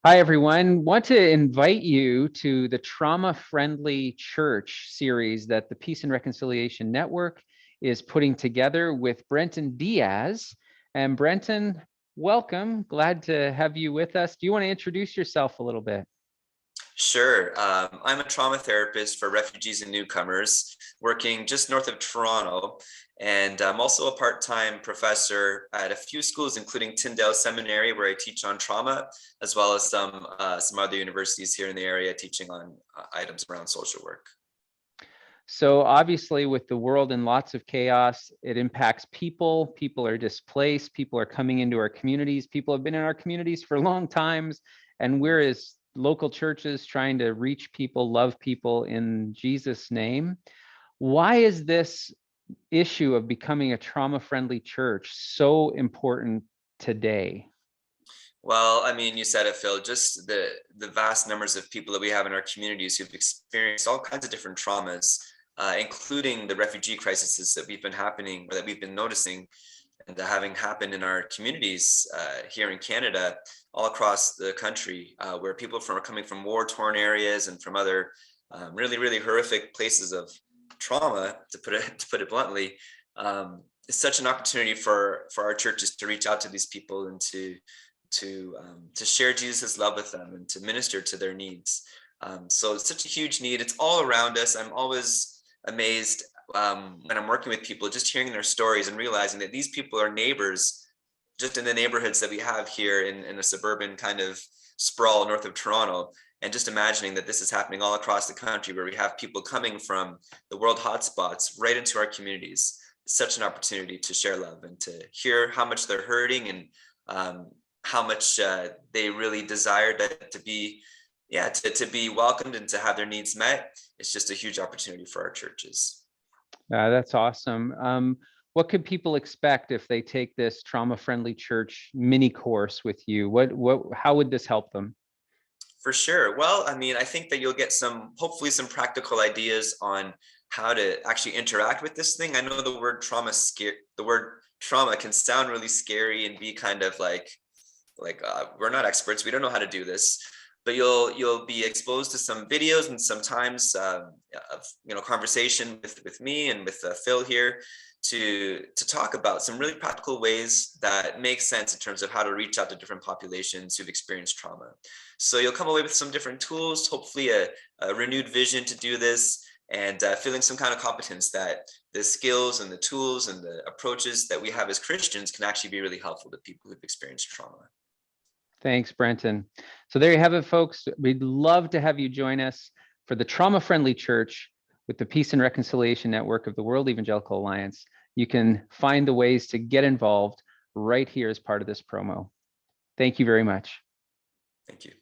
Hi, everyone. Want to invite you to the Trauma Friendly Church series that the Peace and Reconciliation Network is putting together with Brenton Diaz. And Brenton, welcome. Glad to have you with us. Do you want to introduce yourself a little bit? Sure. I'm a trauma therapist for refugees and newcomers working just north of Toronto. And I'm also a part-time professor at a few schools, including Tyndale Seminary, where I teach on trauma, as well as some other universities here in the area teaching on items around social work. So obviously, with the world in lots of chaos, it impacts people. People are displaced. People are coming into our communities. People have been in our communities for long times. And we're as local churches trying to reach people, love people in Jesus' name. Why is this issue of becoming a trauma-friendly church so important today? Well, I mean, you said it, Phil, just the vast numbers of people that we have in our communities who've experienced all kinds of different traumas, including the refugee crises that we've been happening or that we've been noticing and having happened in our communities here in Canada, all across the country, where people are coming from war-torn areas and from other really, really horrific places of trauma, to put it bluntly. It's such an opportunity for our churches to reach out to these people and to share Jesus' love with them and to minister to their needs. So it's such a huge need. It's all around us. I'm always amazed when I'm working with people, just hearing their stories and realizing that these people are neighbors just in the neighborhoods that we have here in a suburban kind of sprawl north of Toronto. And just imagining that this is happening all across the country where we have people coming from the world hotspots right into our communities. It's such an opportunity to share love and to hear how much they're hurting and how much they really desire to be to be welcomed and to have their needs met. It's just a huge opportunity for our churches. That's awesome. What could people expect if they take this trauma-friendly church mini course with you? How would this help them? For sure. Well, I mean, I think that you'll get hopefully some practical ideas on how to actually interact with this thing. I know the word trauma can sound really scary and be kind of like we're not experts, we don't know how to do this, but you'll be exposed to some videos and sometimes of conversation with me and with Phil here to talk about some really practical ways that make sense in terms of how to reach out to different populations who've experienced trauma. So you'll come away with some different tools, hopefully a renewed vision to do this, and feeling some kind of competence that the skills and the tools and the approaches that we have as Christians can actually be really helpful to people who've experienced trauma. Thanks, Brenton. So there you have it, folks. We'd love to have you join us for the Trauma Friendly Church with the Peace and Reconciliation Network of the World Evangelical Alliance. You can find the ways to get involved right here as part of this promo. Thank you very much. Thank you.